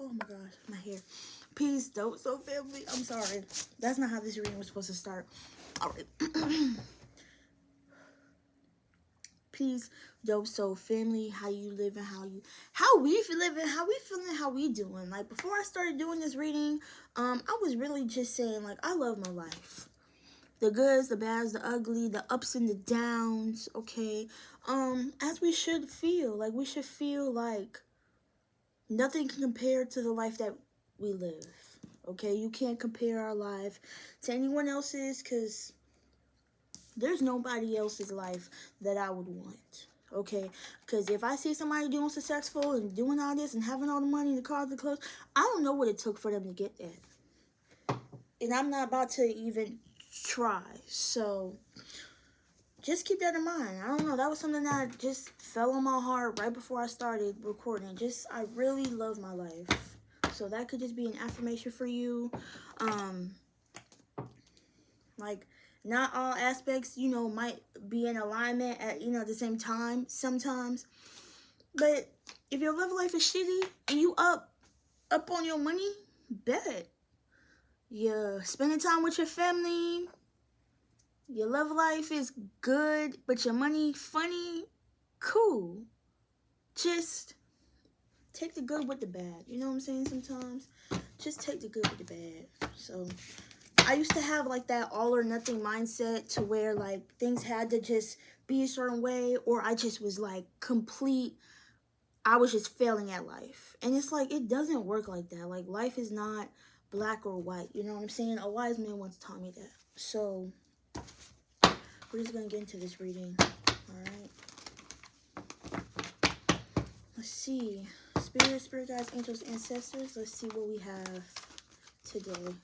Oh my gosh, my hair. Peace, dope so family. I'm sorry. That's not how this reading was supposed to start. Alright. Peace, dope so family. How you living? How we living? How we feeling? How we doing? Like before I started doing this reading, I was really just saying like I love my life. The goods, the bads, the ugly, the ups and the downs, okay? As we should feel. Like we should feel like nothing can compare to the life that we live. Okay, you can't compare our life to anyone else's because there's nobody else's life that I would want. Okay, because if I see somebody doing successful and doing all this and having all the money, the cars, the clothes, I don't know what it took for them to get that. And I'm not about to even try. So just keep that in mind. I don't know. That was something that just fell on my heart right before I started recording. I really love my life. So that could just be an affirmation for you. Like, not all aspects, might be in alignment at, the same time sometimes. But if your love life is shitty and you up on your money, bet. You're spending time with your family. Your love life is good, but your money funny. Cool. Just take the good with the bad. You know what I'm saying? Sometimes just take the good with the bad. So I used to have like that all or nothing mindset to where like things had to just be a certain way, or I just was like I was just failing at life. And it's like, it doesn't work like that. Like life is not black or white. You know what I'm saying? A wise man once taught me that. So we're just going to get into this reading. All right. Let's see. Spirit guides, angels, ancestors. Let's see what we have today.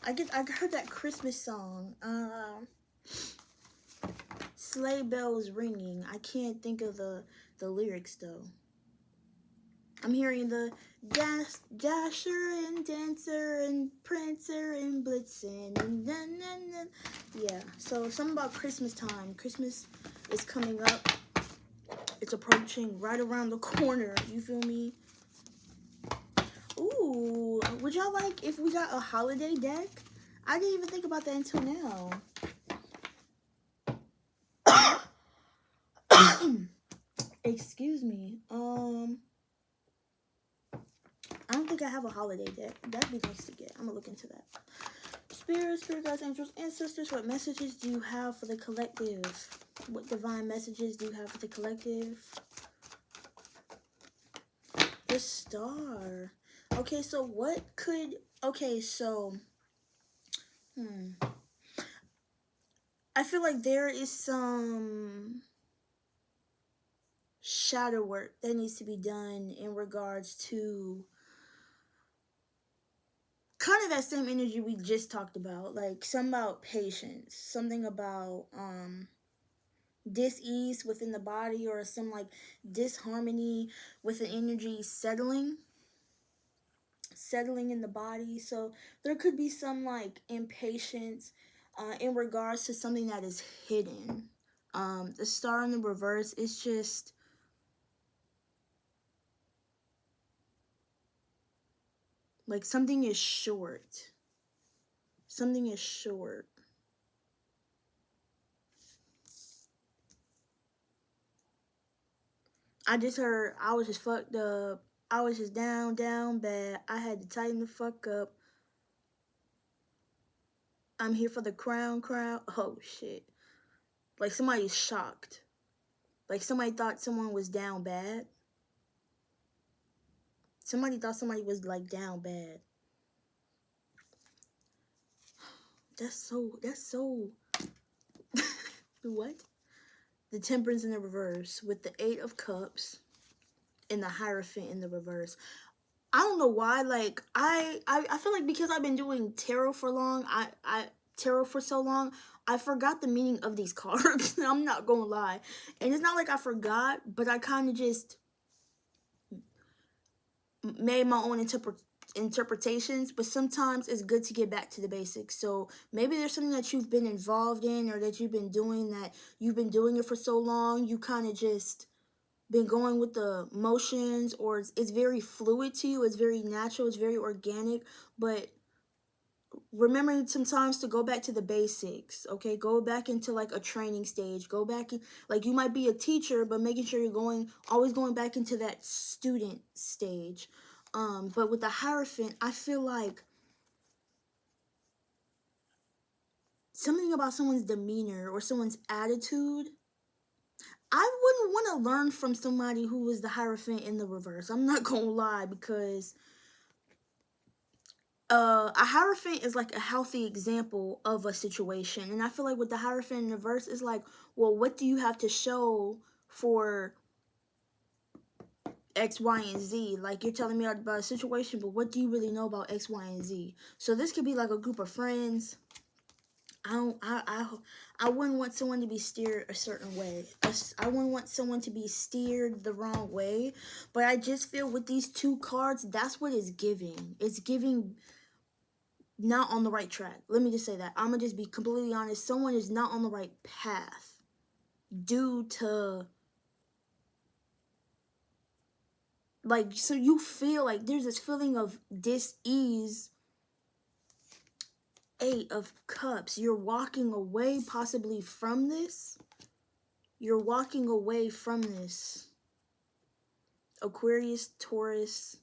I heard that Christmas song. Sleigh bells ringing. I can't think of the lyrics though. I'm hearing the Dasher and Dancer and Prancer and Blitzen and then. Yeah, so something about Christmas time. Christmas is coming up. It's approaching right around the corner. You feel me? Ooh, would y'all like if we got a holiday deck? I didn't even think about that until now. Excuse me. I don't think I have a holiday deck. That'd be nice to get. I'm gonna look into that. Spirit guides, angels, ancestors, what messages do you have for the collective? What divine messages do you have for the collective? The Star. Okay, so what could... Okay, so... I feel like there is some shadow work that needs to be done in regards to kind of that same energy we just talked about. Like, something about patience. Something about dis-ease within the body, or some like disharmony with the energy settling in the body. So there could be some like impatience in regards to something that is hidden. The Star in the reverse is just like something is short. Something is short. I just heard I was just fucked up. I was just down bad. I had to tighten the fuck up. I'm here for the crown. Oh, shit. Like, somebody's shocked. Like, somebody thought someone was down bad. Somebody thought somebody was, like, down bad. That's so... What? The Temperance in the reverse with the 8 of Cups and the Hierophant in the reverse. I don't know why, like, I feel like because I've been doing tarot for so long, I forgot the meaning of these cards. I'm not gonna lie. And it's not like I forgot, but I kind of just made my own interpretations. But sometimes it's good to get back to the basics. So maybe there's something that you've been involved in, or that you've been doing it for so long, you kind of just been going with the motions, or it's very fluid to you, it's very natural, it's very organic, but remembering sometimes to go back to the basics, okay? Go back into like a training stage. Go back in, like you might be a teacher, but making sure you're always going back into that student stage. But with the Hierophant, I feel like something about someone's demeanor or someone's attitude. I wouldn't want to learn from somebody who was the Hierophant in the reverse. I'm not gonna lie, because a Hierophant is like a healthy example of a situation, and I feel like with the Hierophant in reverse, it's like, well, what do you have to show for X, Y, and Z? Like, you're telling me about a situation, but what do you really know about X, Y, and Z? So this could be like a group of friends. I wouldn't want someone to be steered a certain way. I wouldn't want someone to be steered the wrong way. But I just feel with these two cards, that's what it's giving. It's giving not on the right track. Let me just say that. I'm gonna just be completely honest. Someone is not on the right path due to, like, so you feel like there's this feeling of dis-ease. 8 of Cups. You're walking away possibly from this. You're walking away from this. Aquarius, Taurus,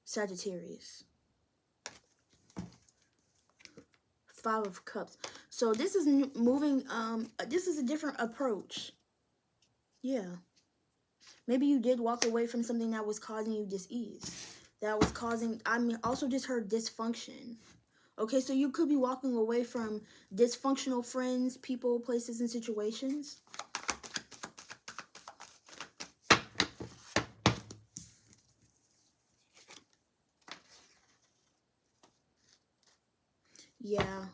Sagittarius. 5 of Cups. So this is moving, this is a different approach. Yeah. Maybe you did walk away from something that was causing you dis-ease. That was causing, I mean, also just heard dysfunction. Okay, so you could be walking away from dysfunctional friends, people, places, and situations. Yeah.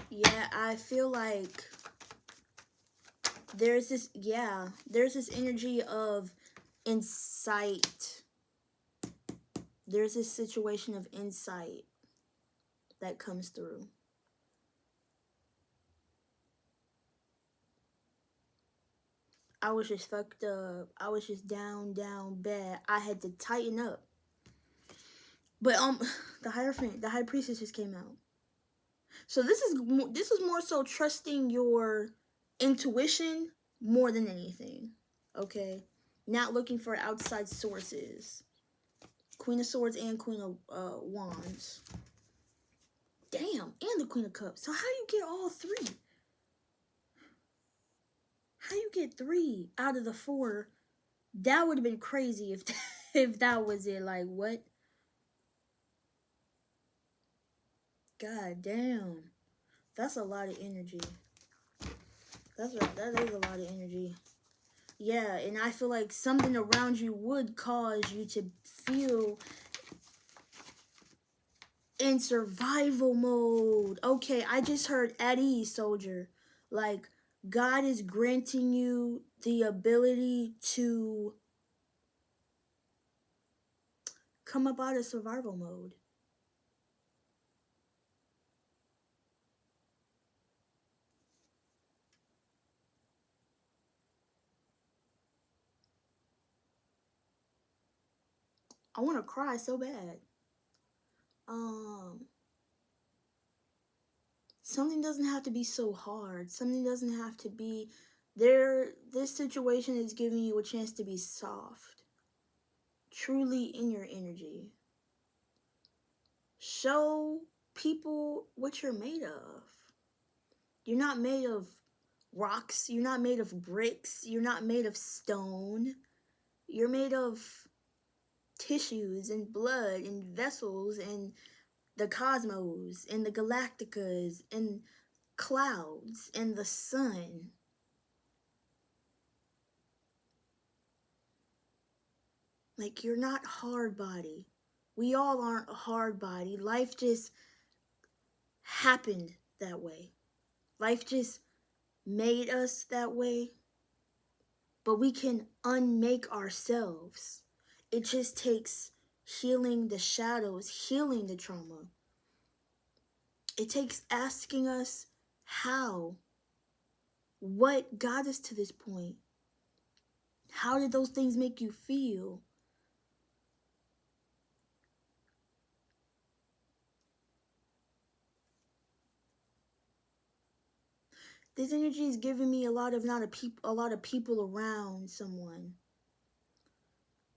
Yeah, I feel like there's this energy of insight. There's this situation of insight that comes through. I was just fucked up. I was just down bad. I had to tighten up. But the Hierophant, the High Priestess just came out. So this is more so trusting your intuition more than anything. Okay? Not looking for outside sources. Queen of Swords and Queen of Wands. Damn, and the Queen of Cups. So how do you get all 3? How you get 3 out of the 4? That would have been crazy if if that was it. Like, what? God damn. That's a lot of energy. That is a lot of energy. Yeah, and I feel like something around you would cause you to feel in survival mode. Okay, I just heard at ease, soldier. Like, God is granting you the ability to come up out of survival mode. I want to cry so bad. Something doesn't have to be so hard. Something doesn't have to be there. This situation is giving you a chance to be soft. Truly in your energy. Show people what you're made of. You're not made of rocks. You're not made of bricks. You're not made of stone. You're made of tissues and blood and vessels and the cosmos and the galacticas and clouds and the sun. Like, you're not hard body. We all aren't a hard body. Life just happened that way. Life just made us that way. But we can unmake ourselves. It just takes healing the shadows, healing the trauma. It takes asking us how. what got us to this point? How did those things make you feel? This energy is giving me a lot of people around someone.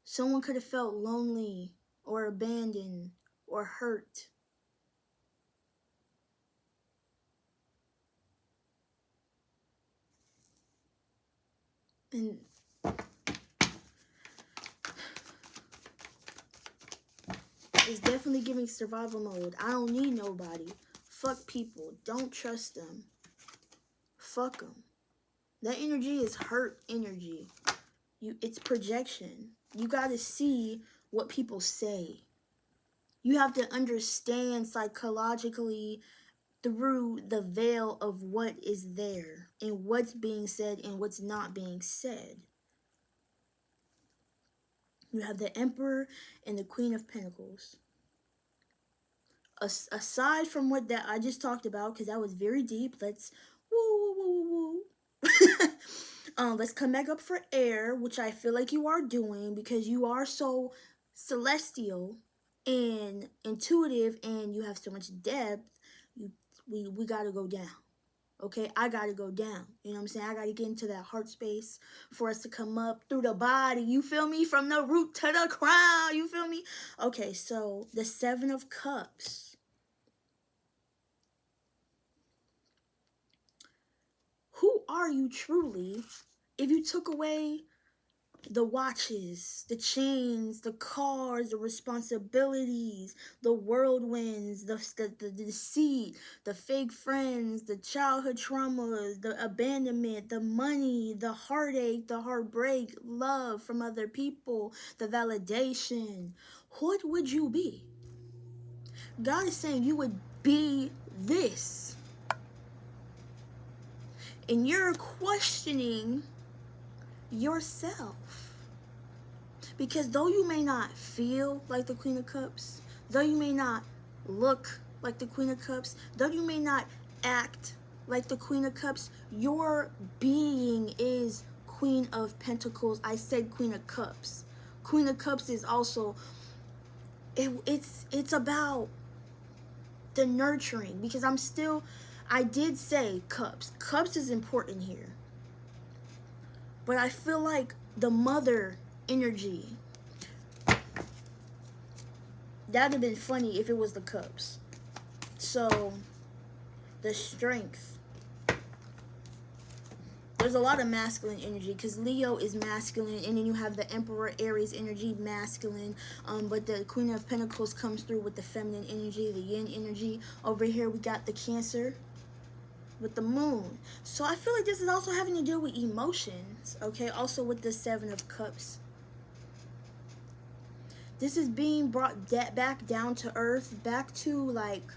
Someone could have felt lonely or abandoned or hurt. And it's definitely giving survival mode. I don't need nobody. Fuck people. Don't trust them. Fuck them. That energy is hurt energy. It's projection. You gotta see what people say. You have to understand psychologically through the veil of what is there and what's being said and what's not being said. You have the Emperor and the Queen of Pentacles. Aside from what that I just talked about, because that was very deep, let's let's come back up for air, which I feel like you are doing because you are so celestial and intuitive and you have so much depth. We gotta go down. Okay, I gotta go down. You know what I'm saying? I gotta get into that heart space for us to come up through the body. You feel me? From the root to the crown. You feel me? Okay, so the Seven of Cups. Who are you truly if you took away the watches, the chains, the cars, the responsibilities, the whirlwinds, the deceit, the fake friends, the childhood traumas, the abandonment, the money, the heartache, the heartbreak, love from other people, the validation? What would you be? God is saying you would be this. And you're questioning yourself. Because though you may not feel like the Queen of Cups, though you may not look like the Queen of Cups, though you may not act like the Queen of Cups, your being is Queen of Pentacles. I said Queen of Cups. Queen of Cups is also, it's about the nurturing, because I did say cups. Cups is important here. But I feel like the mother energy, that'd have been funny if it was the cups. So, the strength. There's a lot of masculine energy because Leo is masculine, and then you have the Emperor Aries energy, masculine. But the Queen of Pentacles comes through with the feminine energy, the yin energy. Over here we got the Cancer with the moon. So I feel like this is also having to do with emotions, okay? Also with the Seven of Cups. This is being brought back down to earth, back to like,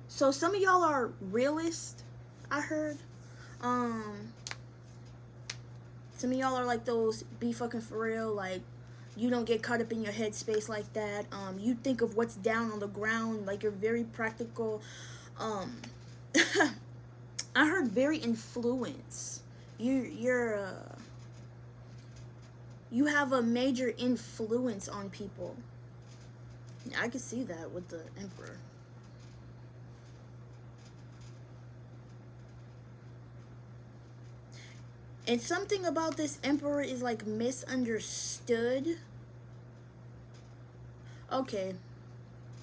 so some of y'all are realists, I heard. Some of y'all are like those be fucking for real, like you don't get caught up in your headspace like that. You think of what's down on the ground, like you're very practical. I heard very influence. You have a major influence on people. I can see that with the Emperor. And something about this Emperor is like misunderstood. Okay.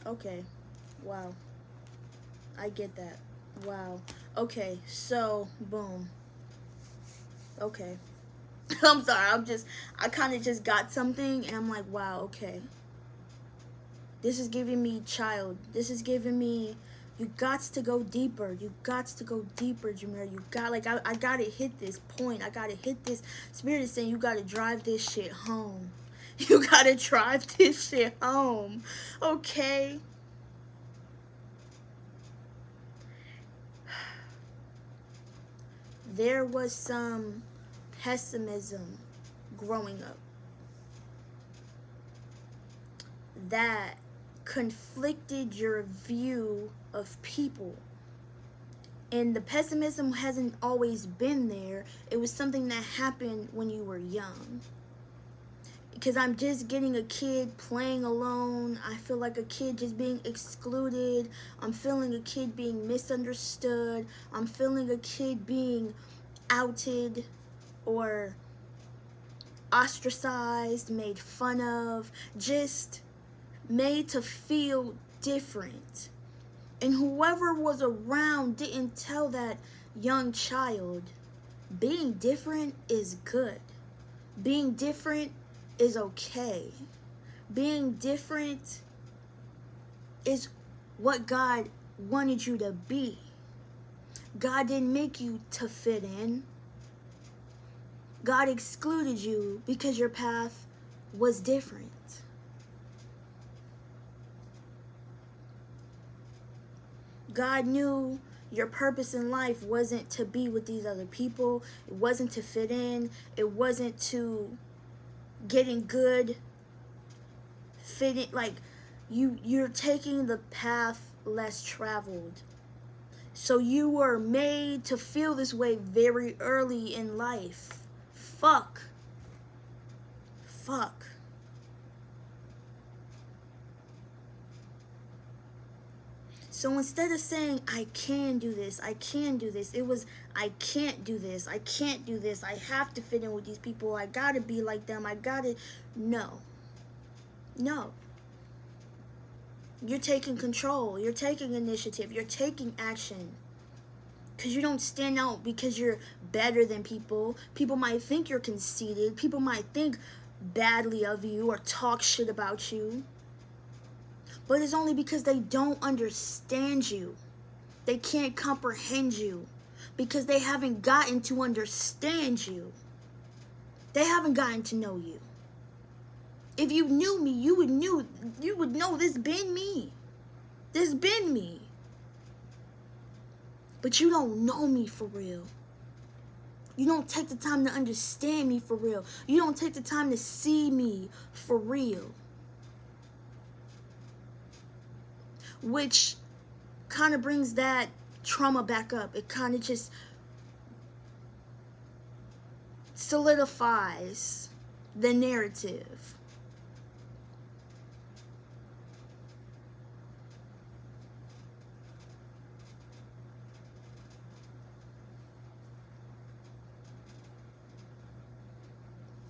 Okay. Wow. I get that. Wow. Okay. So, boom. Okay. I'm sorry. I kind of just got something and I'm like, wow, okay. This is giving me child. This is giving me, you got to go deeper. You got to go deeper, Jamera. You got, like, I got to hit this point. I got to hit this. Spirit is saying you got to drive this shit home. You got to drive this shit home. Okay? There was some pessimism growing up that conflicted your view of people. And the pessimism hasn't always been there. It was something that happened when you were young. Because I'm just getting a kid playing alone. I feel like a kid just being excluded. I'm feeling a kid being misunderstood. I'm feeling a kid being outed or ostracized, made fun of, just made to feel different. And whoever was around didn't tell that young child, being different is good. Being different is okay. Being different is what God wanted you to be. God didn't make you to fit in. God excluded you because your path was different. God knew your purpose in life wasn't to be with these other people. It wasn't to fit in. It wasn't to getting good, fitting. Like, you're taking the path less traveled. So you were made to feel this way very early in life. Fuck. So instead of saying, I can do this, it was, I can't do this, I have to fit in with these people, I gotta be like them, no. You're taking control, you're taking initiative, you're taking action. Because you don't stand out because you're better than people. People might think you're conceited, people might think badly of you or talk shit about you. But it's only because they don't understand you. They can't comprehend you because they haven't gotten to understand you. They haven't gotten to know you. If you knew me, you would know this been me. This been me. But you don't know me for real. You don't take the time to understand me for real. You don't take the time to see me for real. Which kind of brings that trauma back up. It kind of just solidifies the narrative.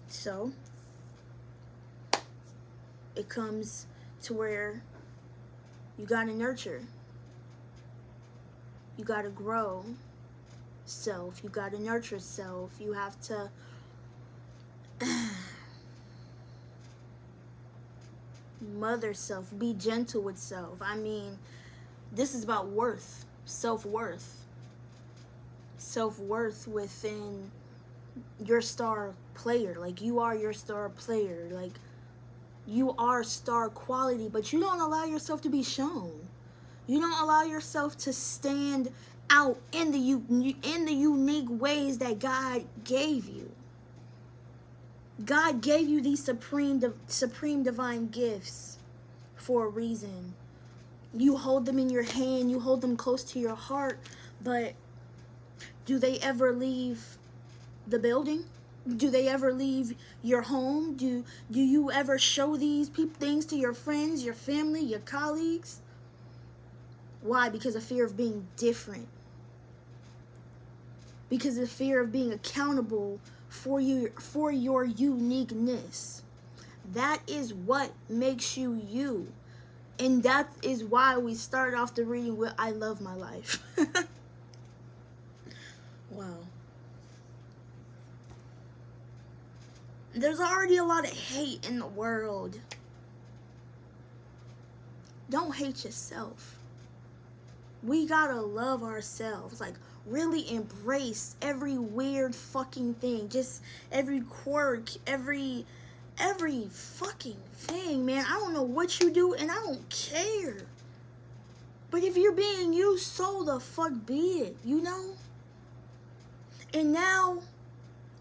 So it comes to where you gotta nurture. You gotta grow self. You gotta nurture self. You have to mother self. Be gentle with self. I mean, this is about worth. Self-worth. Self-worth within your star player. Like, you are your star player. Like, you are star quality, but you don't allow yourself to be shown. You don't allow yourself to stand out in the unique ways that God gave you. God gave you these supreme divine gifts for a reason. You hold them in your hand, you hold them close to your heart, but do they ever leave the building? Do they ever leave your home? Do you ever show these things to your friends, your family, your colleagues? Why? Because of fear of being different. Because of fear of being accountable for your uniqueness. That is what makes you you. And that is why we started off the reading with I love my life. Wow. There's already a lot of hate in the world. Don't hate yourself. We gotta love ourselves. Like, really embrace every weird fucking thing. Just every quirk, every fucking thing, man. I don't know what you do, and I don't care. But if you're being you, so the fuck be it, you know? And now,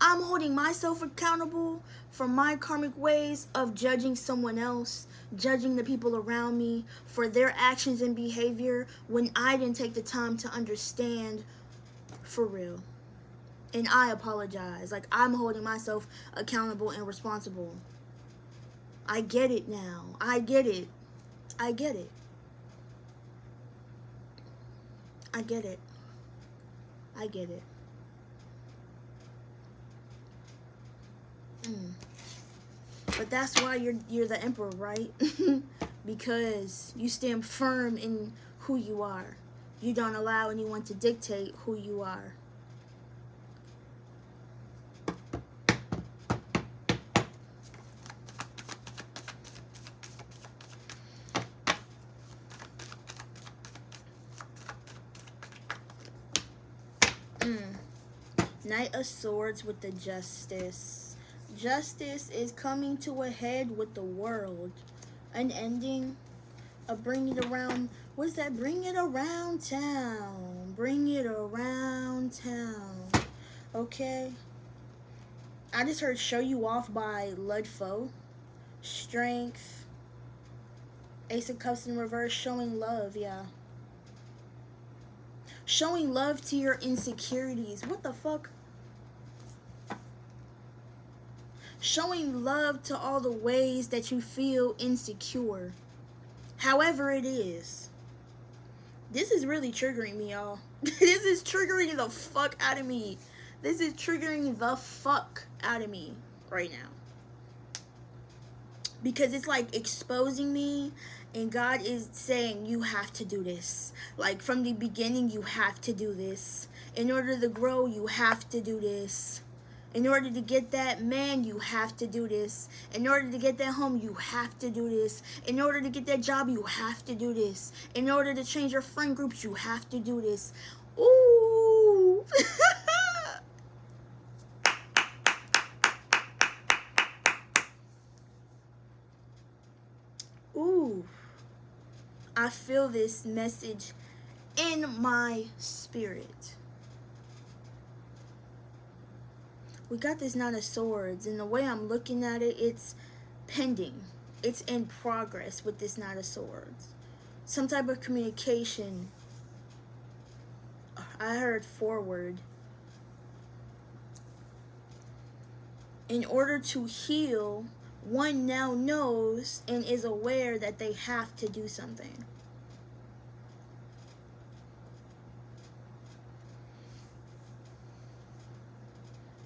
I'm holding myself accountable for my karmic ways of judging someone else, judging the people around me for their actions and behavior when I didn't take the time to understand for real. And I apologize. Like, I'm holding myself accountable and responsible. I get it now. I get it. I get it. I get it. I get it. But that's why you're the emperor, right? Because you stand firm in who you are. You don't allow anyone to dictate who you are. Knight of Swords with the Justice. Justice is coming to a head with the world. An ending. A bring it around. What's that? Bring it around town. Bring it around town. Okay. I just heard Show You Off by Ludfo. Strength. Ace of Cups in reverse. Showing love. Yeah. Showing love to your insecurities. What the fuck? Showing love to all the ways that you feel insecure. However it is. This is really triggering me, y'all. This is triggering the fuck out of me. This is triggering the fuck out of me right now. Because it's like exposing me, and God is saying you have to do this. Like from the beginning, you have to do this. In order to grow, you have to do this. In order to get that man, you have to do this. In order to get that home, you have to do this. In order to get that job, you have to do this. In order to change your friend groups, you have to do this. Ooh. Ooh. I feel this message in my spirit. We got this Nine of Swords, and the way I'm looking at it, it's pending. It's in progress with this Nine of Swords. Some type of communication. I heard forward. In order to heal, one now knows and is aware that they have to do something.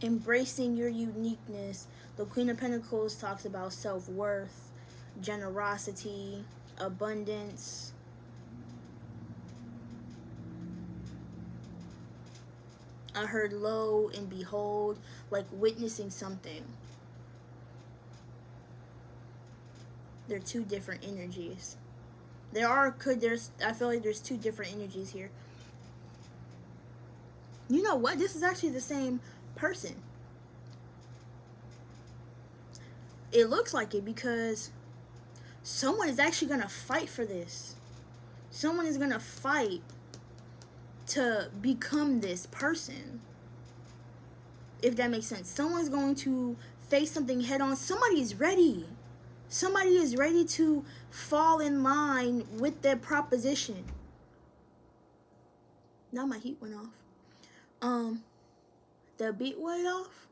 Embracing your uniqueness. The Queen of Pentacles talks about self-worth, generosity, abundance. I heard lo and behold, like witnessing something. They're two different energies. I feel like there's two different energies here. You know what? This is actually the same person. It looks like it because someone is actually going to fight for this. Someone is going to fight to become this person. If that makes sense. Someone's going to face something head on. Somebody is ready. Somebody is ready to fall in line with their proposition. Now my heat went off. The beat went off.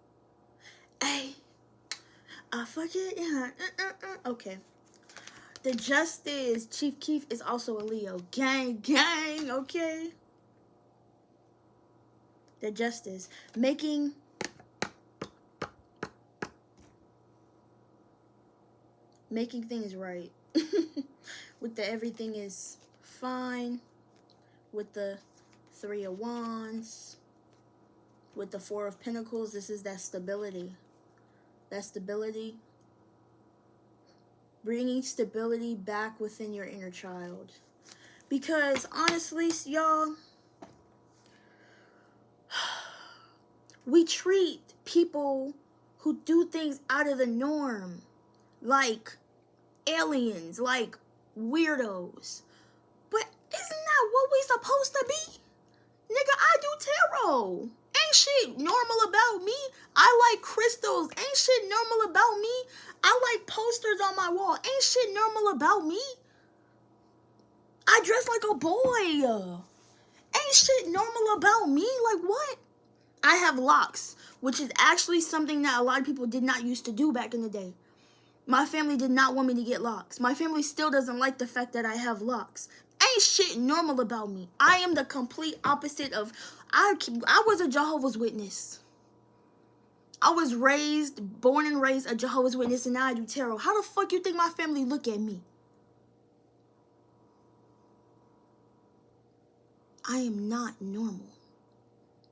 Hey, I fuck it. Yeah. Okay. The Justice, Chief Keef, is also a Leo. Gang, gang. Okay. The Justice, making things right. With the everything is fine. With the Three of Wands. With the Four of Pentacles, this is that stability. That stability. Bringing stability back within your inner child. Because honestly, y'all, we treat people who do things out of the norm like aliens, like weirdos. But isn't that what we supposed to be? Nigga, I do tarot. Ain't shit normal about me. I like crystals. Ain't shit normal about me. I like posters on my wall. Ain't shit normal about me. I dress like a boy. Ain't shit normal about me. Like, what? I have locks, which is actually something that a lot of people did not used to do back in the day. My family did not want me to get locks. My family still doesn't like the fact that I have locks. Ain't shit normal about me. I am the complete opposite of... I was a Jehovah's Witness. I was born and raised a Jehovah's Witness, and now I do tarot. How the fuck you think my family look at me? I am not normal.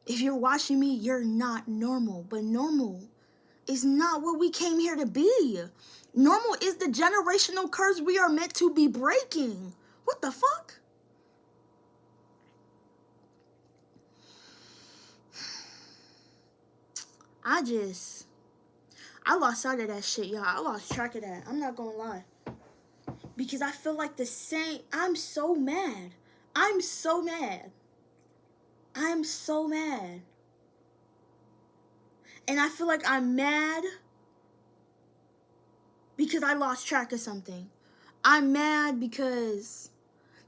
If you're watching me, you're not normal. But normal is not what we came here to be. Normal is the generational curse we are meant to be breaking. What the fuck? I lost sight of that shit, y'all. I lost track of that. I'm not gonna lie. Because I feel like I'm so mad. I'm so mad. I'm so mad. And I feel like I'm mad because I lost track of something. I'm mad because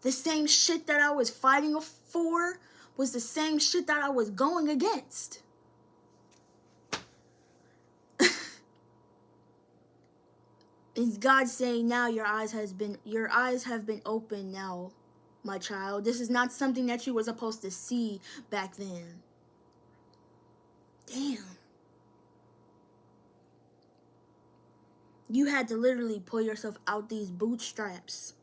the same shit that I was fighting for was the same shit that I was going against. Is God saying now your eyes have been opened now, my child. This is not something that you were supposed to see back then. Damn. You had to literally pull yourself out these bootstraps.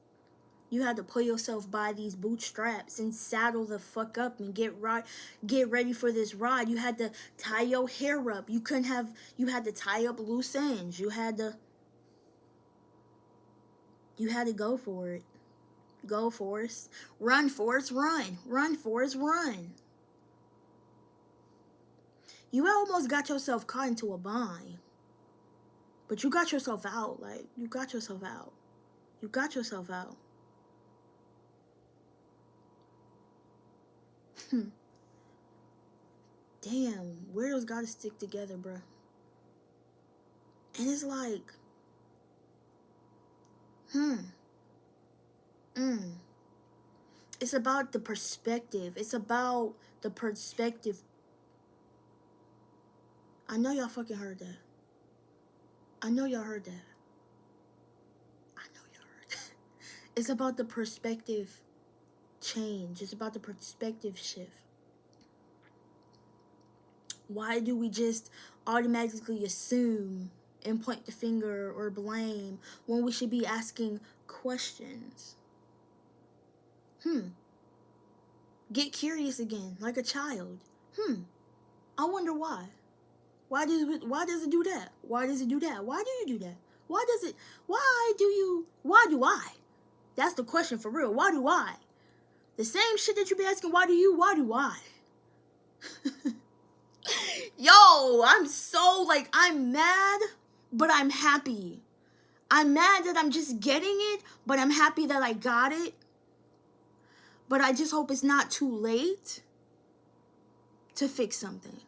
You had to pull yourself by these bootstraps and saddle the fuck up and get ready for this ride. You had to tie your hair up. You had to tie up loose ends. You had to go for it. Go, Forrest. Run, Forrest, run. Run, Forrest, run. You almost got yourself caught into a bind. But you got yourself out. Like, you got yourself out. You got yourself out. Damn, weirdos gotta stick together, bruh. And it's like, It's about the perspective. It's about the perspective. I know y'all fucking heard that. I know y'all heard that. I know y'all heard that. It's about the perspective change. It's about the perspective shift. Why do we just automatically assume and point the finger or blame when we should be asking questions? Get curious again, like a child. I wonder why. Why does it do that? Why does it do that? Why do you do that? Why do I? That's the question for real. Why do I? The same shit that you be asking, why do I? Yo, I'm mad, but I'm happy. I'm mad that I'm just getting it, but I'm happy that I got it. But I just hope it's not too late to fix something.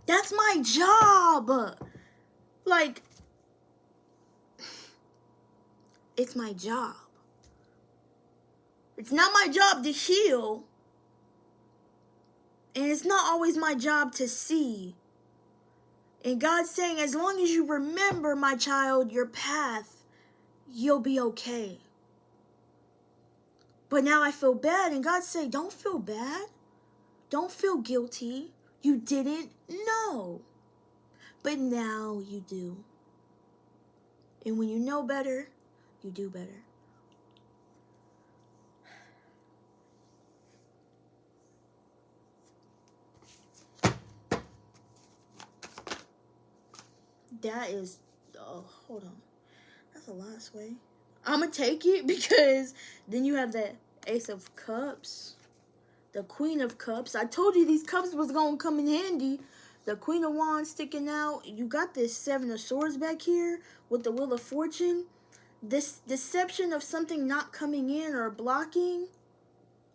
That's my job. Like, it's my job. It's not my job to heal. And it's not always my job to see. And God's saying, as long as you remember, my child, your path, you'll be okay. But now I feel bad. And God say, don't feel bad. Don't feel guilty. You didn't know. But now you do. And when you know better, you do better. That is, hold on. That's a lot, Sway. I'm going to take it because then you have that Ace of Cups. The Queen of Cups. I told you these cups was going to come in handy. The Queen of Wands sticking out. You got this Seven of Swords back here with the Wheel of Fortune. This deception of something not coming in or blocking.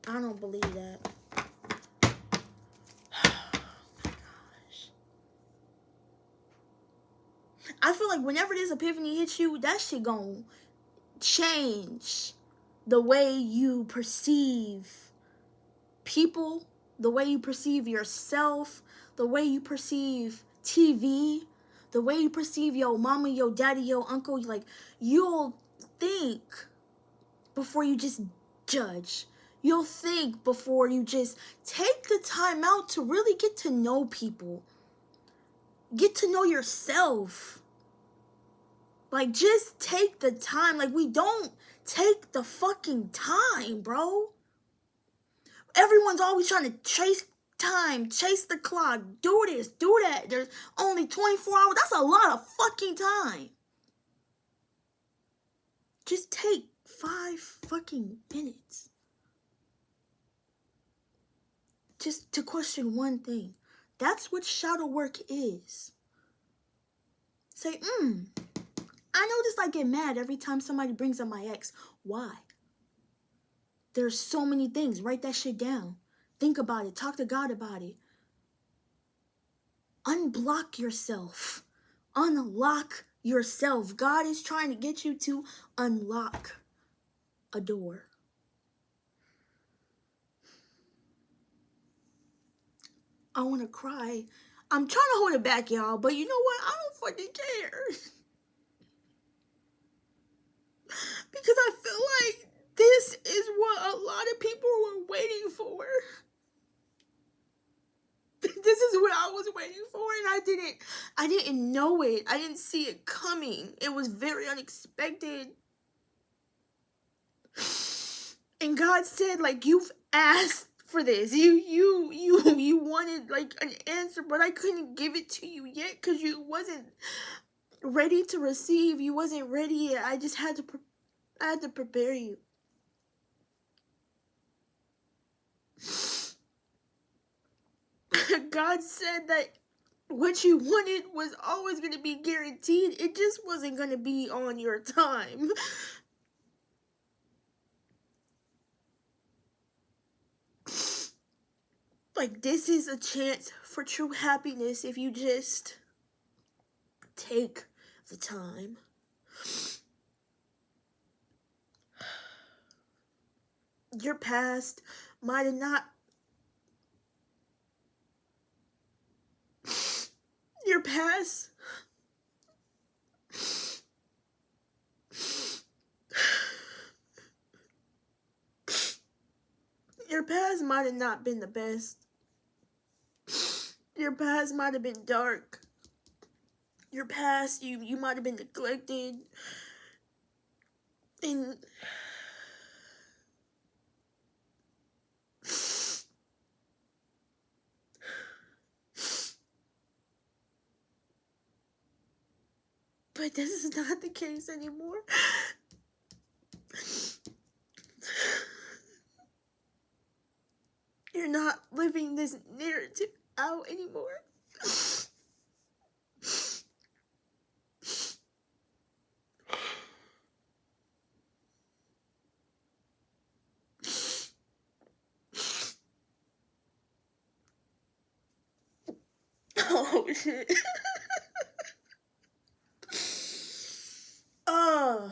I don't believe that. I feel like whenever this epiphany hits you, that shit gonna change the way you perceive people, the way you perceive yourself, the way you perceive TV, the way you perceive your mama, your daddy, your uncle. Like, you'll think before you just judge. You'll think before you just take the time out to really get to know people. Get to know yourself. Like, just take the time. Like, we don't take the fucking time, bro. Everyone's always trying to chase time, chase the clock, do this, do that. There's only 24 hours. That's a lot of fucking time. Just take 5 fucking minutes. Just to question one thing. That's what shadow work is. Say, I notice I get mad every time somebody brings up my ex. Why? There's so many things. Write that shit down. Think about it. Talk to God about it. Unblock yourself. Unlock yourself. God is trying to get you to unlock a door. I want to cry. I'm trying to hold it back, y'all, but you know what? I don't fucking care. Because I feel like this is what a lot of people were waiting for. This is what I was waiting for, and I didn't know it. I didn't see it coming. It was very unexpected. And God said, like, you've asked for this. You wanted like an answer, but I couldn't give it to you yet because you wasn't ready to receive. You wasn't ready yet. I just had to prepare you. God said that what you wanted was always going to be guaranteed. It just wasn't going to be on your time. Like, this is a chance for true happiness if you just take the time. Your past might have not... Your past... Your past might have not been the best. Your past might have been dark. Your past, you might have been neglected. And... But this is not the case anymore. You're not living this narrative out anymore. Oh, shit. Oh.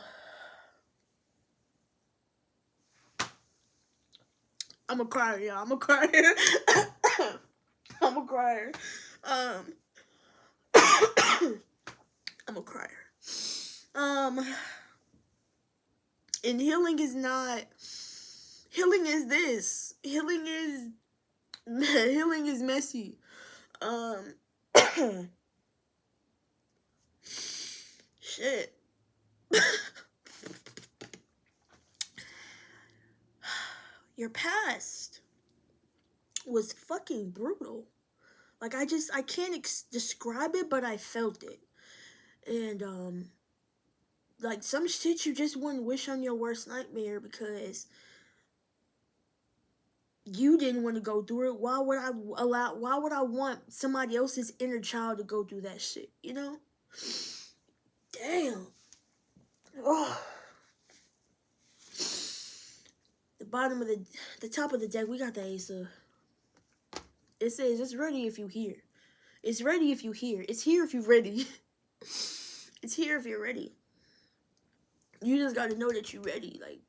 I'm a crier, y'all. I'm a crier. I'm a crier. I'm a crier. And healing is not... Healing is this. Healing is messy. Shit. Your past was fucking brutal. Like, I can't describe it, but I felt it. And, like, some shit you just wouldn't wish on your worst nightmare because you didn't want to go through it. Why would I want somebody else's inner child to go through that shit, you know? Damn. Oh. The top of the deck, we got the Ace of. It says it's ready if you hear. It's ready if you hear. It's here if you're ready. It's here if you're ready. You just gotta know that you're ready. Like,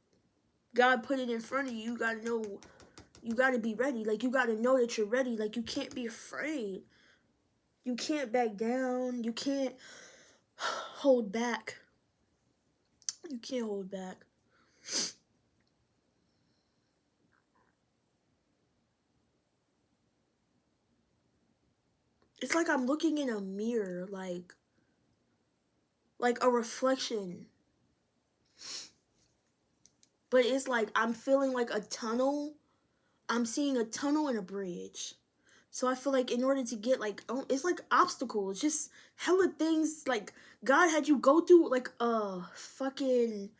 God put it in front of you. You gotta know. You gotta be ready. Like, you gotta know that you're ready. Like, you can't be afraid. You can't back down. You can't hold back. You can't hold back. It's like I'm looking in a mirror, like a reflection. But it's like I'm feeling like a tunnel. I'm seeing a tunnel and a bridge. So I feel like in order to get, like, it's like obstacles, just hella things, like, God had you go through, like, fucking,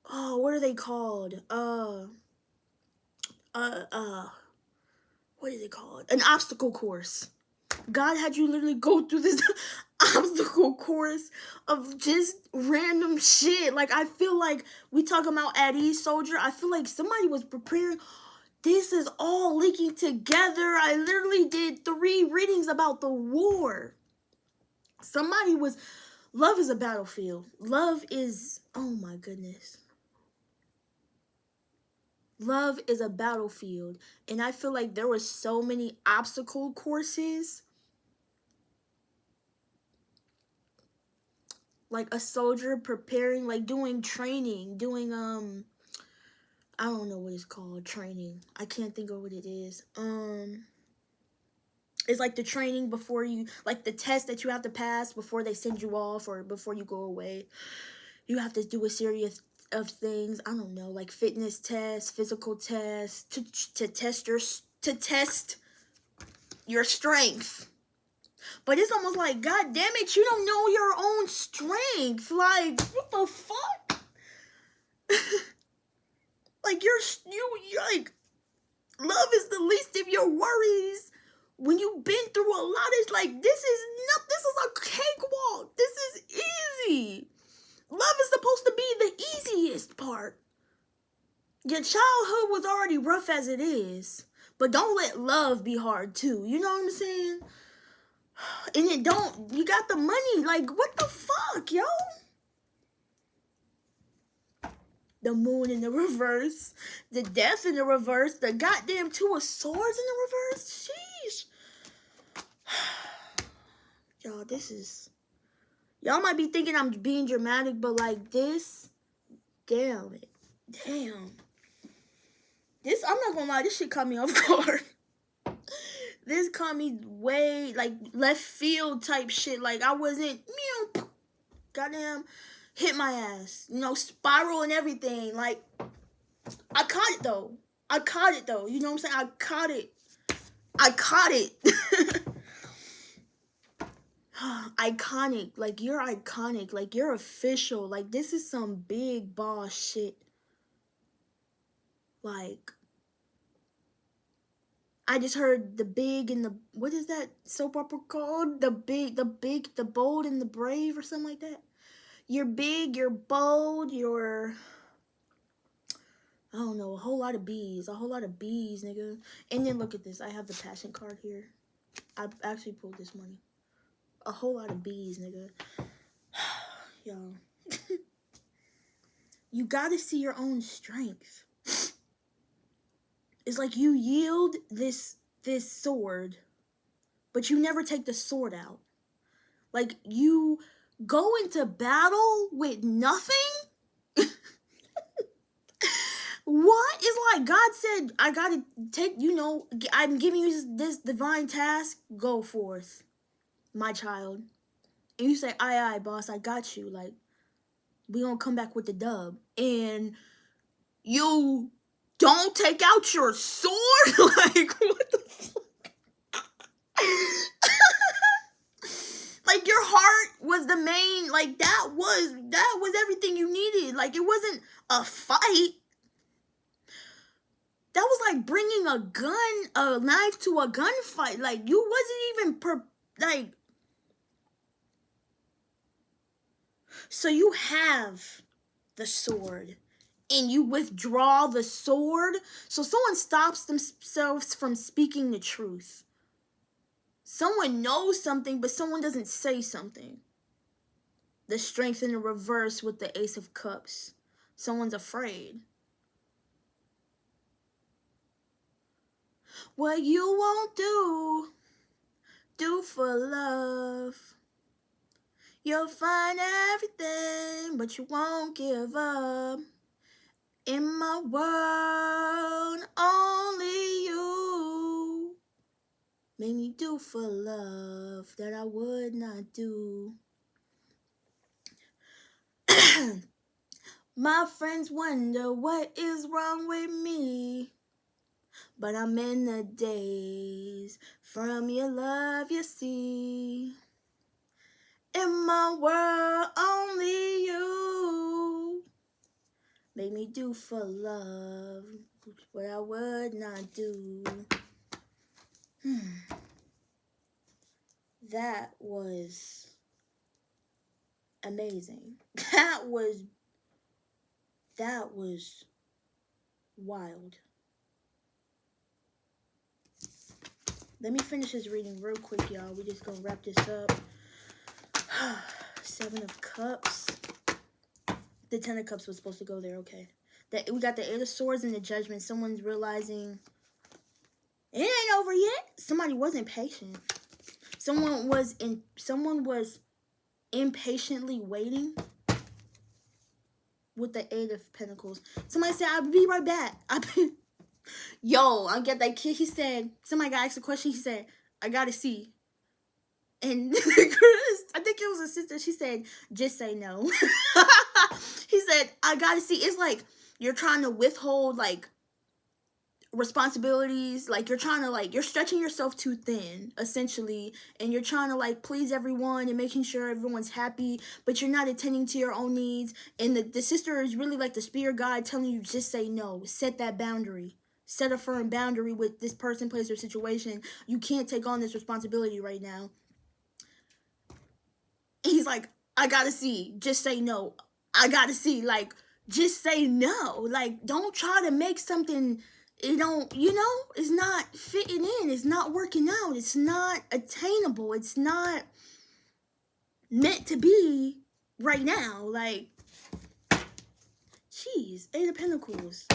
what are they called? What is it called? An obstacle course. God had you literally go through this obstacle course of just random shit. Like, I feel like we talking about at ease, soldier. I feel like somebody was preparing. This is all linking together. I literally did 3 readings about the war. Love is a battlefield. Love is, oh my goodness. Love is a battlefield. And I feel like there were so many obstacle courses. Like a soldier preparing, like doing training, doing, I don't know what it's called, training. I can't think of what it is. It's like the training before you, like the test that you have to pass before they send you off or before you go away. You have to do a series of things. I don't know, like fitness tests, physical tests, to test your strength. But it's almost like, God damn it, you don't know your own strength. Like, what the fuck? Like, you're like, love is the least of your worries. When you've been through a lot, it's like, this is a cakewalk. This is easy. Love is supposed to be the easiest part. Your childhood was already rough as it is. But don't let love be hard too. You know what I'm saying? And you got the money. Like, what the fuck, yo? The moon in the reverse. The death in the reverse. The goddamn 2 of swords in the reverse. Sheesh. Y'all, this is... Y'all might be thinking I'm being dramatic, but like this... Damn it. Damn. This, I'm not gonna lie, this shit caught me off guard. This caught me way, like, left field type shit. Like, I wasn't, goddamn, hit my ass. You know, spiral and everything. Like, I caught it, though. You know what I'm saying? I caught it. Iconic. Like, you're iconic. Like, you're official. Like, this is some big boss shit. Like... I just heard the big and the, what is that soap opera called? The bold and the brave or something like that. You're big, you're bold, you're, I don't know, a whole lot of bees, nigga. And then look at this, I have the passion card here. I actually pulled this money. A whole lot of bees, nigga. Y'all. You gotta see your own strength. It's like you yield this sword, but you never take the sword out. Like, you go into battle with nothing? What? It's like God said, I gotta take, I'm giving you this divine task. Go forth, my child. And you say, aye, boss, I got you. Like, we gonna come back with the dub. And you... don't take out your sword? Like, what the fuck? Like, your heart was the main, like, that was everything you needed. Like, it wasn't a fight. That was like bringing a knife to a gunfight. Like, you wasn't even like. So you have the sword, and you withdraw the sword. So someone stops themselves from speaking the truth. Someone knows something, but someone doesn't say something. The strength in the reverse with the Ace of Cups. Someone's afraid. What you won't do for love. You'll find everything, but you won't give up. In my world, only you make me do for love that I would not do. My friends wonder what is wrong with me, but I'm in the days from your love, you see. In my world, only you make me do for love what I would not do. That was amazing. That was wild. Let me finish this reading real quick, y'all. We just gonna wrap this up. 7 of Cups. The 10 of Cups was supposed to go there, okay. We got the 8 of Swords and the Judgment. Someone's realizing it ain't over yet. Somebody wasn't patient. Someone was impatiently waiting with the 8 of Pentacles. Somebody said, I'll be right back. Yo, I get that kid. He said, somebody got asked a question. He said, I gotta see. And I think it was a sister. She said, just say no. He said, I gotta see. It's like you're trying to withhold like responsibilities. Like you're trying to you're stretching yourself too thin, essentially. And you're trying to please everyone and making sure everyone's happy. But you're not attending to your own needs. And the sister is really like the spirit guide telling you, just say no. Set that boundary. Set a firm boundary with this person, place, or situation. You can't take on this responsibility right now. He's like, I gotta see. Just say no. I gotta see. Just say no. Don't try to make something, it's not fitting in. It's not working out. It's not attainable. It's not meant to be right now. Jeez, 8 of Pentacles.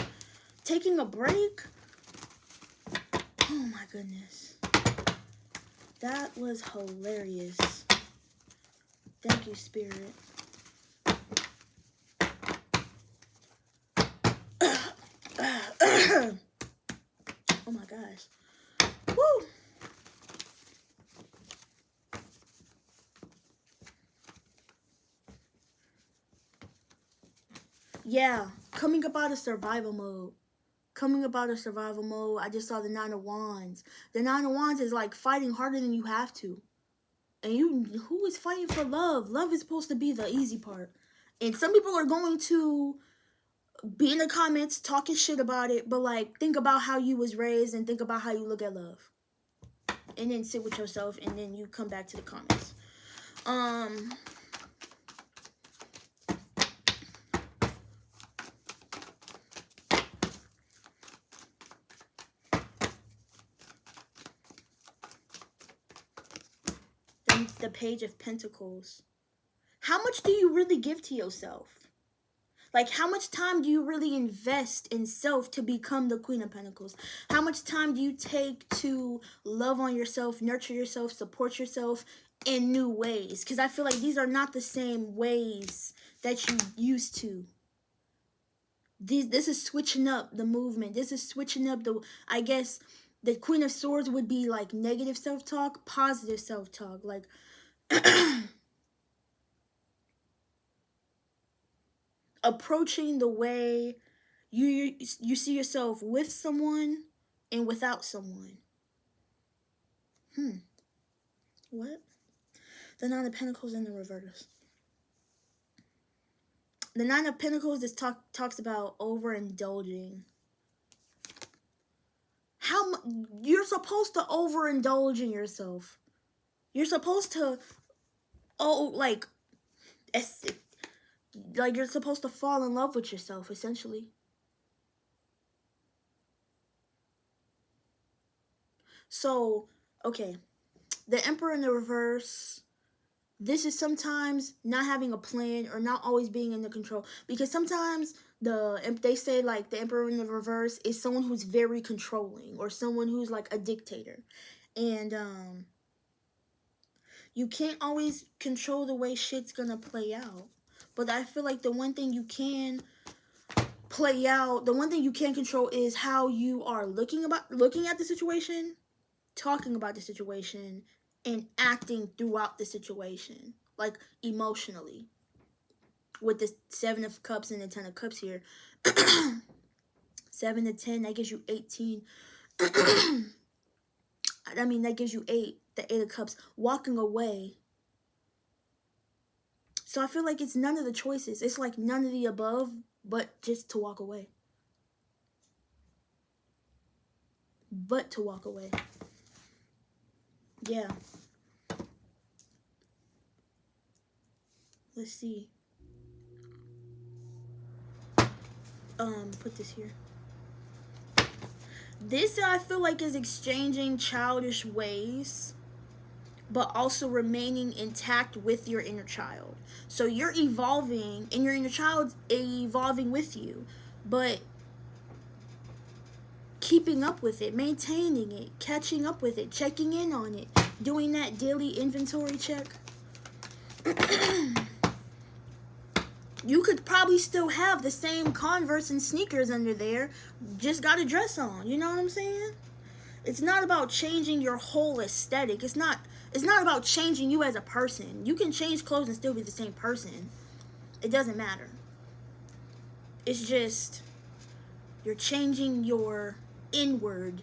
Taking a break. Oh my goodness. That was hilarious. Thank you, Spirit. Oh my gosh. Woo! Yeah, coming up out of survival mode. I just saw the 9 of Wands. The 9 of Wands is fighting harder than you have to. And who is fighting for love? Love is supposed to be the easy part. And some people are going to be in the comments talking shit about it, but think about how you was raised and think about how you look at love. And then sit with yourself and then you come back to the comments. Then the Page of Pentacles. How much do you really give to yourself? How much time do you really invest in self to become the Queen of Pentacles? How much time do you take to love on yourself, nurture yourself, support yourself in new ways? Because I feel like these are not the same ways that you used to. This is switching up the movement. This is switching up I guess, the Queen of Swords would be negative self-talk, positive self-talk. Approaching the way you see yourself with someone and without someone. What? The 9 of Pentacles in the reverse. The 9 of Pentacles talks about overindulging. you're supposed to overindulge in yourself. You're supposed to, like you're supposed to fall in love with yourself, essentially. So, okay, the Emperor in the reverse. This is sometimes not having a plan or not always being in the control, because sometimes they say like the Emperor in the reverse is someone who's very controlling or someone who's like a dictator, and you can't always control the way shit's gonna play out. But I feel like the one thing you can control is how you are looking at the situation, talking about the situation, and acting throughout the situation, like emotionally. With the 7 of Cups and the 10 of Cups here, 7 to 10, that gives you 18. I mean, that gives you 8, the 8 of Cups, walking away. So I feel like it's none of the choices. It's like none of the above, but just to walk away. But to walk away. Yeah. Let's see. Put this here. This, I feel like, is exchanging childish ways, but also remaining intact with your inner child. So you're evolving, and your inner child's evolving with you, but keeping up with it, maintaining it, catching up with it, checking in on it, doing that daily inventory check. You could probably still have the same Converse and sneakers under there, just got a dress on. You know what I'm saying? It's not about changing your whole aesthetic. It's not about changing you as a person. You can change clothes and still be the same person. It doesn't matter. It's just you're changing your inward.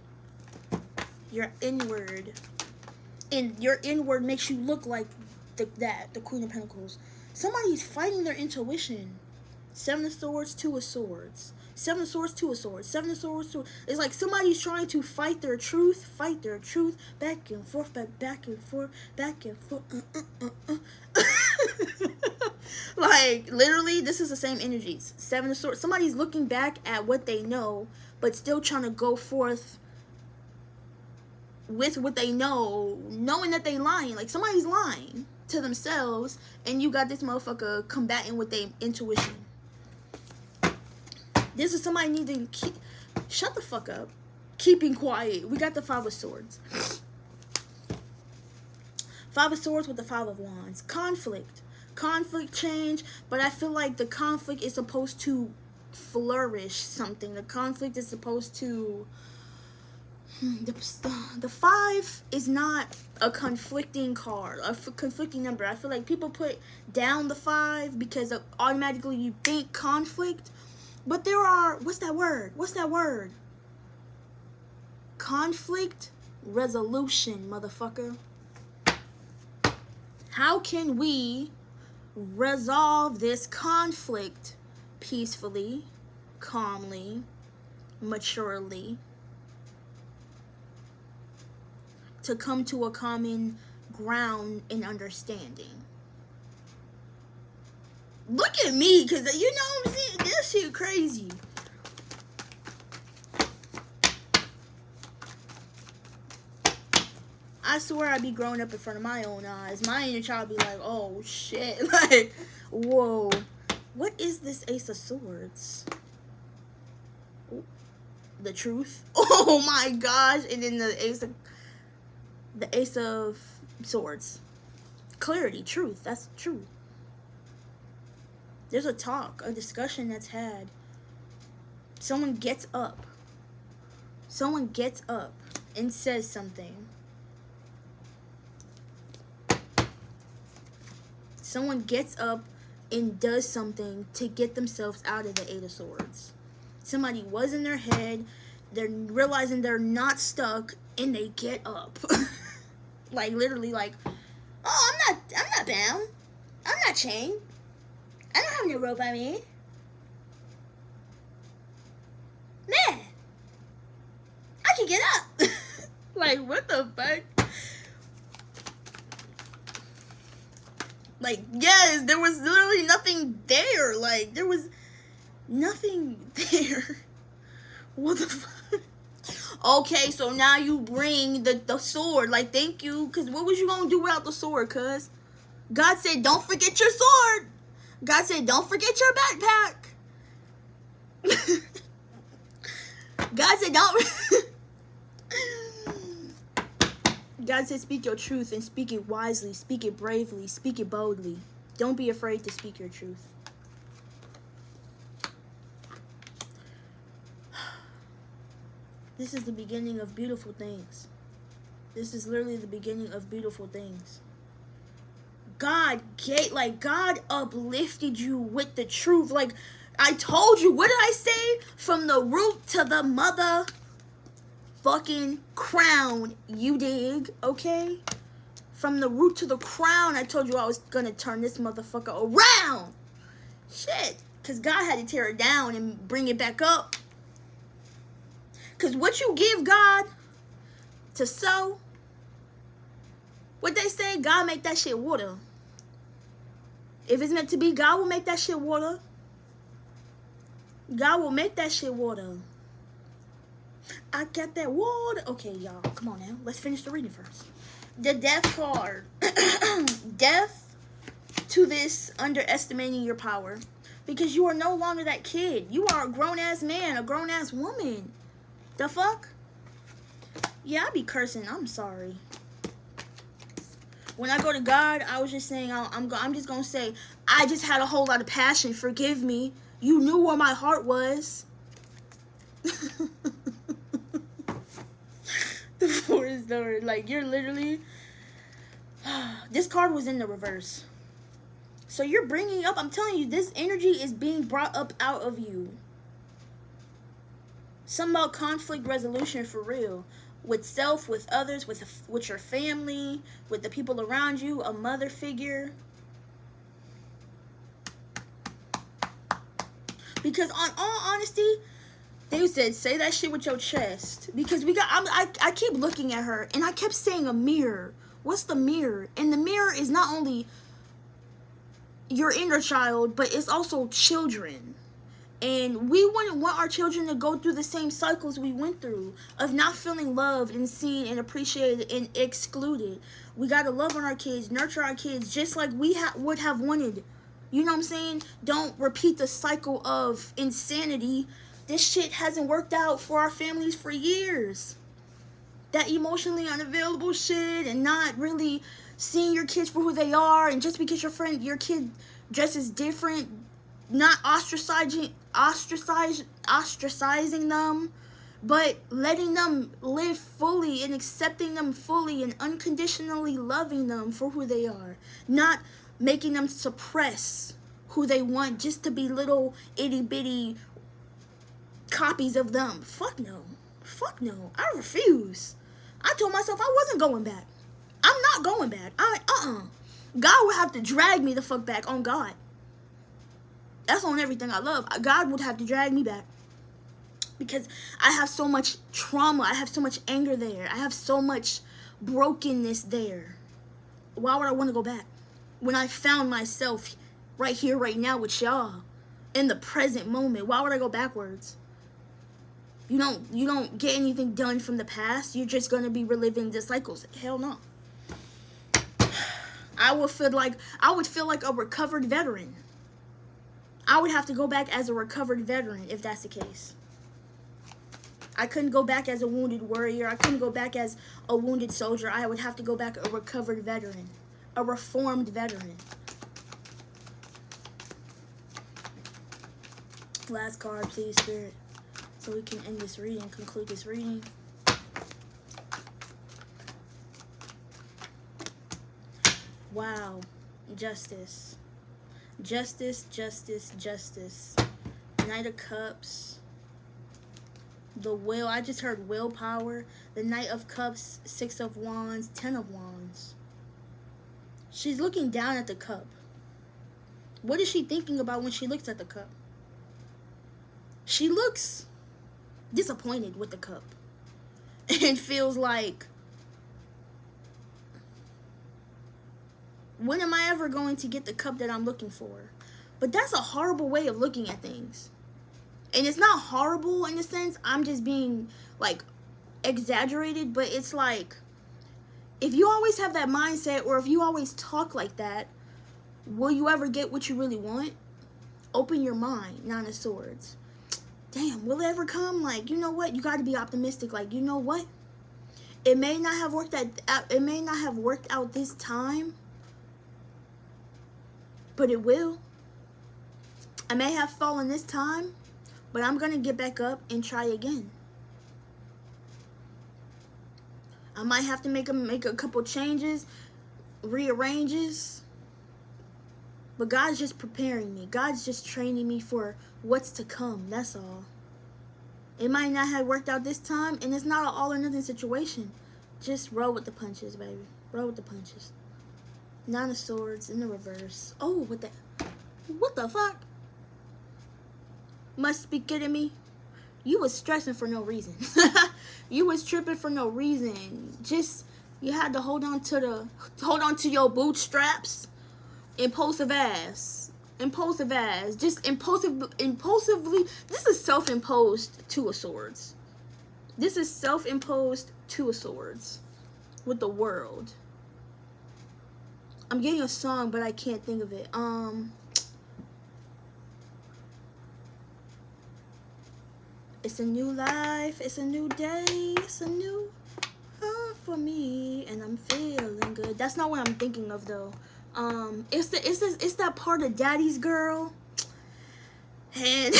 Your inward. And your inward makes you look like the Queen of Pentacles. Somebody's fighting their intuition. 7 of Swords, 2 of Swords. 7 of Swords, 2 of Swords. 7 of Swords, 2. It's like somebody's trying to fight their truth, back and forth, back and forth, back and forth. Like, literally, this is the same energies. 7 of Swords. Somebody's looking back at what they know, but still trying to go forth with what they know, knowing that they lying. Like, somebody's lying to themselves, and you got this motherfucker combating with their intuition. This is somebody needing to shut the fuck up, keeping quiet. We got the 5 of Swords. 5 of Swords with the 5 of Wands. Conflict change, but I feel like the conflict is supposed to flourish something. The conflict is supposed to the 5 is not a conflicting card, a conflicting number. I feel like people put down the 5 because automatically you think conflict, but there are, what's that word? Conflict resolution, motherfucker. How can we resolve this conflict peacefully, calmly, maturely, to come to a common ground and understanding? Look at me, because you know what I'm saying? This shit crazy. I swear I'd be growing up in front of my own eyes. My inner child be like, oh shit. Like, whoa. What is this Ace of Swords? The truth. Oh my gosh. And then the Ace of Swords. Clarity, truth. That's true. There's a talk, a discussion that's had. Someone gets up and says something. Someone gets up and does something to get themselves out of the 8 of Swords. Somebody was in their head, they're realizing they're not stuck, and they get up. Like, literally, like, oh, I'm not bound. I'm not chained. I don't have no rope on me. Man, I can get up. Like, what the fuck? Like, yes, there was literally nothing there. Like, there was nothing there. What the fuck? Okay, so now you bring the sword. Like, thank you. Because what was you going to do without the sword, cuz? God said, don't forget your sword. God said, don't forget your backpack. God said, don't... God said, speak your truth and speak it wisely. Speak it bravely. Speak it boldly. Don't be afraid to speak your truth. This is the beginning of beautiful things. This is literally the beginning of beautiful things. God uplifted you with the truth. Like, I told you, what did I say? From the root to the motherfucking crown, you dig, okay? From the root to the crown, I told you I was gonna turn this motherfucker around. Shit, because God had to tear it down and bring it back up. Because what you give God to sow, what they say, God make that shit water. If it's meant to be, God will make that shit water. God will make that shit water. I got that water. Okay, y'all, come on now. Let's finish the reading first. The death card. Death to this underestimating your power. Because you are no longer that kid. You are a grown-ass man, a grown-ass woman. The fuck? Yeah, I be cursing. I'm sorry. When I go to God, I was just saying, I'm just going to say, I just had a whole lot of passion. Forgive me. You knew where my heart was. The four is the, like, you're literally, this card was in the reverse. So you're bringing up, I'm telling you, this energy is being brought up out of you. Something about conflict resolution for real. With self, with others, with your family, with the people around you, a mother figure. Because on all honesty, they said, say that shit with your chest. Because I keep looking at her, and I kept saying a mirror. What's the mirror? And the mirror is not only your inner child, but it's also children. And we wouldn't want our children to go through the same cycles we went through of not feeling loved and seen and appreciated and excluded. We got to love on our kids, nurture our kids just like we would have wanted. You know what I'm saying? Don't repeat the cycle of insanity. This shit hasn't worked out for our families for years. That emotionally unavailable shit and not really seeing your kids for who they are, and just because your kid dresses different, not ostracizing them, but letting them live fully and accepting them fully and unconditionally loving them for who they are. Not making them suppress who they want just to be little itty bitty copies of them. Fuck no. Fuck no. I refuse. I told myself I wasn't going back. I'm not going back. God would have to drag me the fuck back on God. That's on everything I love. God would have to drag me back. Because I have so much trauma. I have so much anger there. I have so much brokenness there. Why would I want to go back? When I found myself right here, right now with y'all. In the present moment. Why would I go backwards? You don't get anything done from the past. You're just going to be reliving the cycles. Hell no. I would feel like a recovered veteran. I would have to go back as a recovered veteran if that's the case. I couldn't go back as a wounded warrior. I couldn't go back as a wounded soldier. I would have to go back a recovered veteran. A reformed veteran. Last card, please, Spirit. So we can end this reading, conclude this reading. Wow. Justice. Justice, justice, justice. Knight of Cups. The will. I just heard willpower. The Knight of Cups. 6 of Wands. 10 of Wands. She's looking down at the cup. What is she thinking about when she looks at the cup? She looks disappointed with the cup. and feels like, when am I ever going to get the cup that I'm looking for? But that's a horrible way of looking at things. And it's not horrible in the sense, I'm just being like exaggerated, but it's like, if you always have that mindset, or if you always talk like that, will you ever get what you really want? Open your mind. Nine of Swords. Damn, will it ever come? Like, you know what? You got to be optimistic. Like, you know what? It may not have worked out this time, but it will. I may have fallen this time, but I'm going to get back up and try again. I might have to make a couple changes, rearranges. But God's just preparing me. God's just training me for what's to come. That's all. It might not have worked out this time, and it's not an all or nothing situation. Just roll with the punches, baby. Roll with the punches. Nine of Swords in the reverse. Oh, what the fuck? Must be kidding me. You was stressing for no reason. You was tripping for no reason. Just, you had to hold on to your bootstraps. Impulsive ass. Just impulsively. This is self-imposed Two of Swords. This is self-imposed Two of Swords with the world. I'm getting a song, but I can't think of it. It's a new life, it's a new day, it's a new for me, and I'm feeling good. That's not what I'm thinking of though. It's that part of Daddy's Girl, and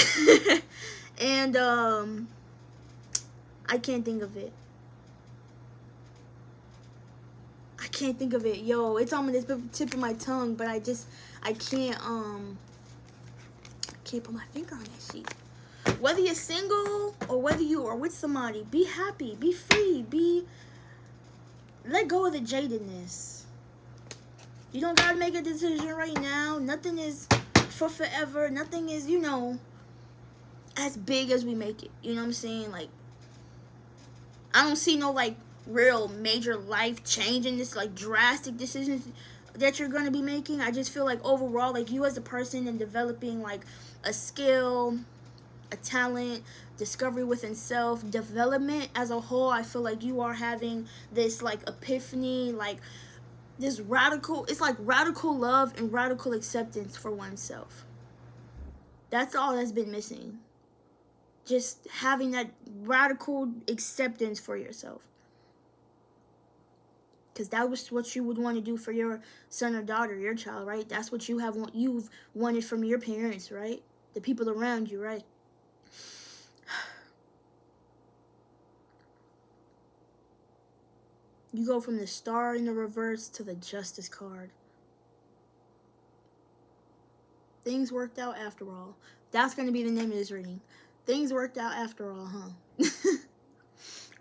and I can't think of it. I can't think of it. Yo, it's on the tip of my tongue, but I can't put my finger on that shit. Whether you're single or whether you are with somebody, be happy, be free, let go of the jadedness. You don't gotta make a decision right now. Nothing is for forever. Nothing is, as big as we make it. You know what I'm saying? Like, I don't see no, like, real major life changing, this, like, drastic decisions that you're gonna be making. I just feel like overall, like, you as a person and developing, like, a skill, a talent, discovery within self, development as a whole, I feel like you are having this, like, epiphany, like, this radical, it's like radical love and radical acceptance for oneself. That's all that's been missing. Just having that radical acceptance for yourself. Because that was what you would want to do for your son or daughter, your child, right? That's what you've wanted from your parents, right? The people around you, right? You go from the Star in the reverse to the Justice card. Things worked out after all. That's going to be the name of this reading. Things worked out after all, huh?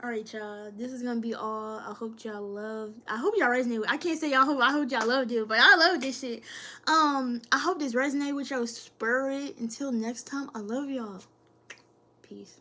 Alright, y'all. This is going to be all. I hope y'all resonate with. I can't say y'all hope. I hope y'all loved it, but I love this shit. I hope this resonated with y'all spirit. Until next time, I love y'all. Peace.